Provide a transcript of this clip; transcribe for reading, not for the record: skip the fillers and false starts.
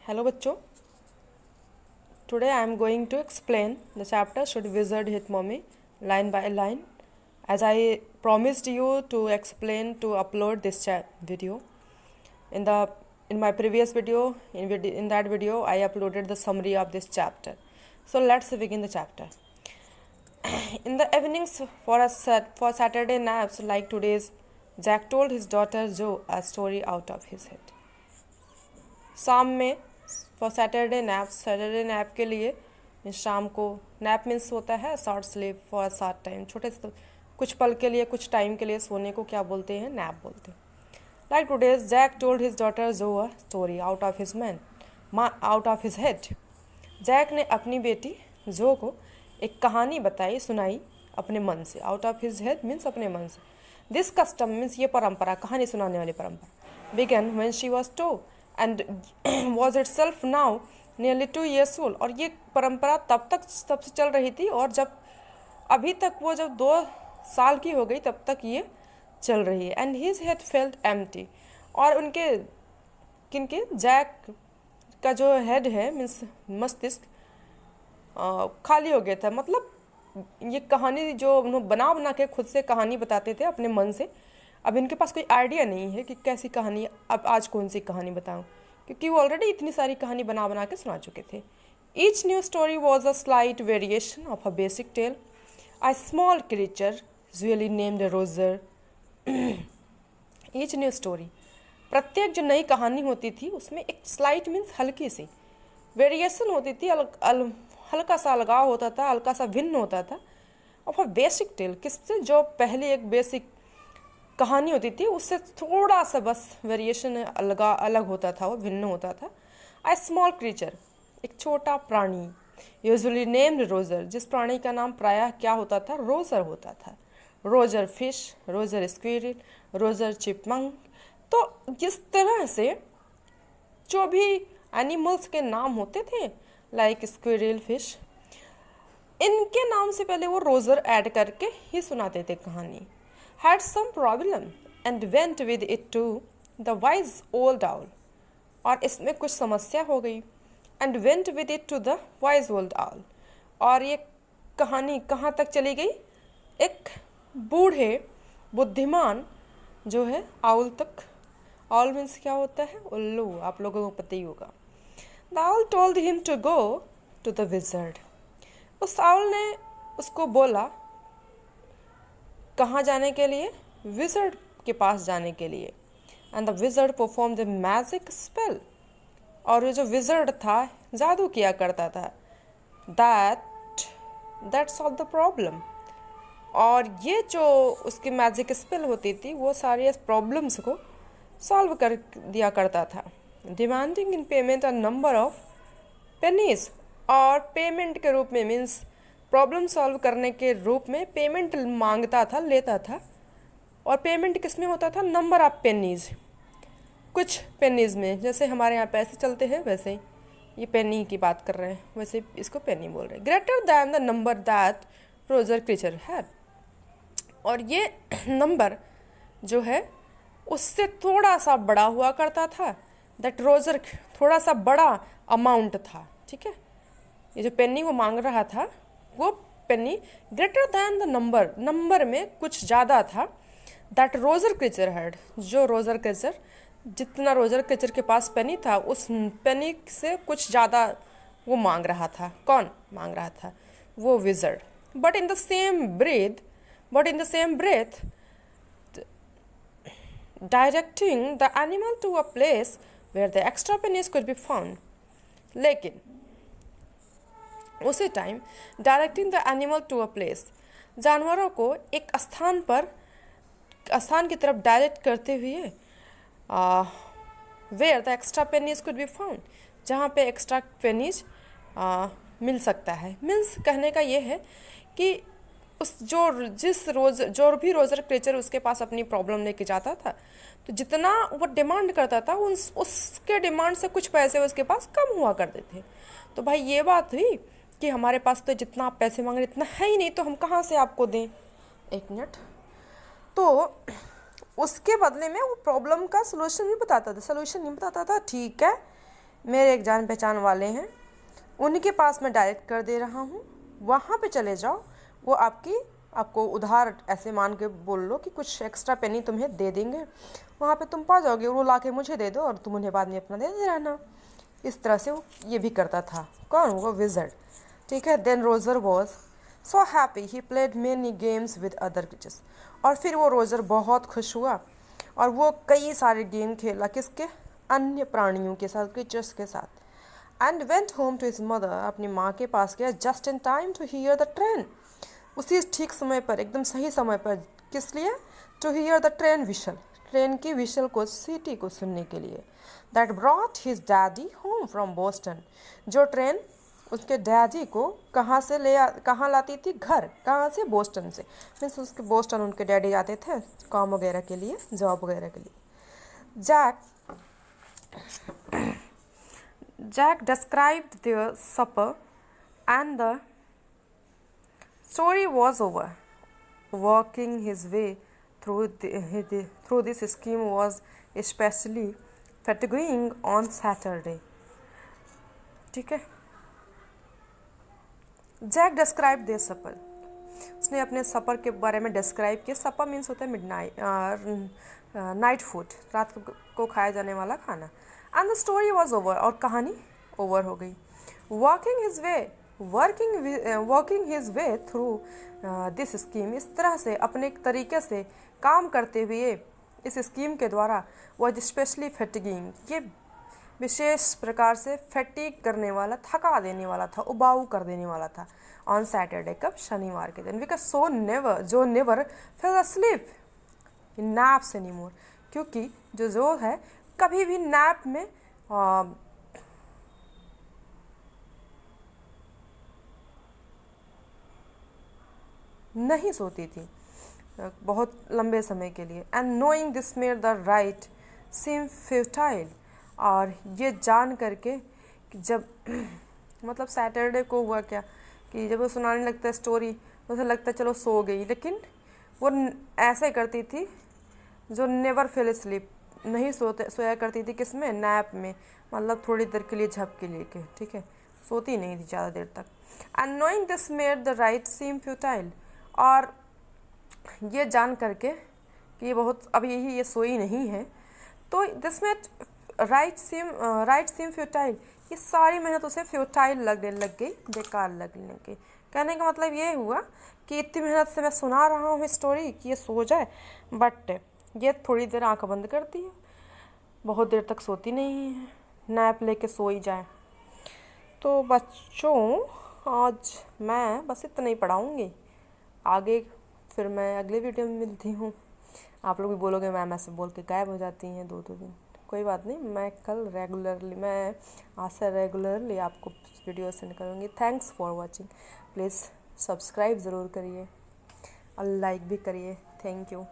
Hello बच्चों, today I am going to explain the chapter Should Wizard Hit Mommy line by line. As I promised you to explain to upload this video. In my previous video, in that video I uploaded the summary of this chapter. So let's begin the chapter. In the evenings for Saturday naps like today's, Jack told his daughter Jo a story out of his head. शाम में for Saturday nap के लिए शाम को nap means होता है short sleep for a short time, छोटे से कुछ पल के लिए कुछ टाइम के लिए सोने को क्या बोलते हैं, नैप बोलते हैं. Like today's Jack told his daughter जो a story out of his head. Jack ने अपनी बेटी जो को एक कहानी सुनाई अपने मन से. Out of his head means अपने मन से. दिस कस्टम मीन्स ये परंपरा, कहानी सुनाने वाली परंपरा, began when she was 2 and was itself now nearly 2 years old. और ये परंपरा तब से चल रही थी और जब अभी तक वो जब 2 साल की हो गई तब तक ये चल रही है. And his head felt empty. और किनके जैक का जो हेड है मीन्स मस्तिष्क खाली हो गया था. मतलब ये कहानी जो उन्होंने बना के खुद से कहानी बताते थे अपने मन से. अब इनके पास कोई आइडिया नहीं है कि कैसी कहानी, अब आज कौन सी कहानी बताऊं, क्योंकि वो ऑलरेडी इतनी सारी कहानी बना के सुना चुके थे. Each new story was a slight variation of a basic tale. A small creature usually named Roger. Each new story, प्रत्येक जो नई कहानी होती थी उसमें एक स्लाइट मीन्स हल्की सी वेरिएशन होती थी, हल्का सा अलगाव होता था, हल्का सा भिन्न होता था. ऑफ अ बेसिक टेल, किससे, जो पहले एक बेसिक कहानी होती थी उससे थोड़ा सा बस वेरिएशन अलग होता था, वो भिन्न होता था. अ स्मॉल क्रीचर, एक छोटा प्राणी, यूजुअली नेम्ड रोजर, जिस प्राणी का नाम प्रायः क्या होता था, रोजर होता था. Roger fish, Roger squirrel, Roger chipmunk. तो जिस तरह से जो भी एनिमल्स के नाम होते थे लाइक स्क्विरल, फिश, इनके नाम से पहले वो रोजर ऐड करके ही सुनाते थे कहानी. Had some problem and went with it to the wise old owl. और इसमें कुछ समस्या हो गई and went with it to the wise old owl. और ये कहानी कहाँ तक चली गई, एक बूढ़े बुद्धिमान जो है आउल तक. आउल मीन्स क्या होता है, उल्लू, आप लोगों को पता ही होगा. The owl told him to go to the wizard. उस आउल ने उसको बोला कहाँ जाने के लिए, विजर्ड के पास जाने के लिए. And the wizard perform the magic spell. और ये जो विजर्ड था जादू किया करता था. That solve the problem. और ये जो उसकी मैजिक स्पेल होती थी वो सारे प्रॉब्लम्स को सॉल्व कर दिया करता था. Demanding in payment a number of pennies. और पेमेंट के रूप में मीन्स प्रॉब्लम सॉल्व करने के रूप में पेमेंट मांगता था, लेता था. और पेमेंट किस में होता था, नंबर ऑफ पेनीज. कुछ पेनीज में, जैसे हमारे यहाँ पैसे चलते हैं वैसे ही ये पेनी की बात कर रहे हैं, वैसे इसको पेनी बोल रहे हैं. Greater than the number that Roger creature had. और ये नंबर जो है उससे थोड़ा सा बड़ा हुआ करता था. दैट रोजर थोड़ा सा बड़ा अमाउंट था. ठीक है, ये जो पेनी वो मांग रहा था वो पेनी ग्रेटर दैन द नंबर में कुछ ज़्यादा था. दैट रोजर क्रीचर हैड, जो रोजर क्रीचर, जितना रोजर क्रीचर के पास पेनी था उस पेनी से कुछ ज़्यादा वो मांग रहा था. कौन मांग रहा था, वो wizard. But in the same breath directing the animal to a place where the extra pennies could be found. लेकिन उसी time directing the animal to a place, जानवरों को एक स्थान की तरफ डायरेक्ट करते हुए where the extra pennies could be found, जहाँ पे एक्स्ट्रा पेनीज मिल सकता है. मीन्स कहने का ये है कि जो भी रोजर क्रीचर उसके पास अपनी प्रॉब्लम लेके जाता था तो जितना वो डिमांड करता था उसके डिमांड से कुछ पैसे उसके पास कम हुआ करते थे. तो भाई ये बात हुई कि हमारे पास तो जितना आप पैसे मांग रहे इतना है ही नहीं, तो हम कहाँ से आपको दें. एक मिनट. तो उसके बदले में वो प्रॉब्लम का सोल्यूशन नहीं बताता था. ठीक है, मेरे एक जान पहचान वाले हैं, उनके पास मैं डायरेक्ट कर दे रहा हूँ, वहाँ पे चले जाओ, वो आपको उधार ऐसे मान के बोल लो कि कुछ एक्स्ट्रा पेनी तुम्हें दे देंगे, वहाँ पे तुम पा जाओगे, वो ला के मुझे दे दो और तुम उन्हें बाद में अपना दे दे रहना। इस तरह से वो ये भी करता था। कौन? वो विज़र्ड। ठीक है। Then Roger was so happy he played many games with other creatures. और फिर वो रोजर बहुत खुश हुआ और वो कई सारे गेम खेला, किसके? अन्य प्राणियों के साथ, क्रिएचर्स के साथ। And went home to his mother, अपनी माँ के पास गया, just in time to hear the train, उसी ठीक समय पर, एकदम सही समय पर। किस लिए? To hear the train whistle, train की विशल को, सीटी को सुनने के लिए। That brought his daddy home from Boston, जो ट्रेन उसके डैडी को कहाँ लाती थी? घर। कहाँ से? बोस्टन से। मीन्स उसके बोस्टन उनके डैडी जाते थे काम वगैरह के लिए, जॉब वगैरह के लिए। Jack described their supper and the story was over. Working his way through this scheme was especially fatiguing on Saturday. ठीक है। जैक डिस्क्राइब दे सपर, उसने अपने सपर के बारे में डिस्क्राइब किया। सपर मीन्स होता है मिडनाइट, नाइट फूड, रात को खाया जाने वाला खाना। And the story was over, और कहानी ओवर हो गई। Working his way through this scheme, इस तरह से अपने तरीके से काम करते हुए इस स्कीम के द्वारा, वॉज स्पेशली फैटिगिंग, ये विशेष प्रकार से फैटिग करने वाला, थका देने वाला था, उबाऊ कर देने वाला था। ऑन सैटरडे, कब? शनिवार के दिन। बिकॉज जो never fail asleep in naps anymore, क्योंकि जो है कभी भी नैप में नहीं सोती थी बहुत लंबे समय के लिए। And knowing this made the right seem futile, और ये जान करके कि जब मतलब सैटरडे को हुआ क्या कि जब वो सुनाने लगता है स्टोरी, उसे लगता है चलो सो गई, लेकिन वो ऐसे करती थी जो नेवर फेल स्लीप, नहीं सोया करती थी। किस में? नैप में, मतलब थोड़ी देर के लिए झपकी लेके। ठीक है, सोती नहीं थी ज़्यादा देर तक। And knowing this made the right seem futile, और ये जान करके कि बहुत अब ये सोई नहीं है, तो this made right seem futile, ये सारी मेहनत उसे फ्यूटाइल लगने लग गई, बेकार लगने लग गई। कहने का मतलब ये हुआ कि इतनी मेहनत से मैं सुना रहा हूँ स्टोरी कि ये सो जाए, बट ये थोड़ी देर आंख बंद करती है, बहुत देर तक सोती नहीं है, नैप लेके सो ही जाए। तो बच्चों, आज मैं बस इतना ही पढ़ाऊँगी, आगे फिर मैं अगले वीडियो में मिलती हूँ। आप लोग भी बोलोगे मैम ऐसे बोल के गायब हो जाती हैं 2-2 दिन। कोई बात नहीं, मैं आज से रेगुलरली आपको वीडियो सेंड करूँगी। Thanks for watching. Please subscribe ज़रूर करिए और लाइक भी करिए। Thank you.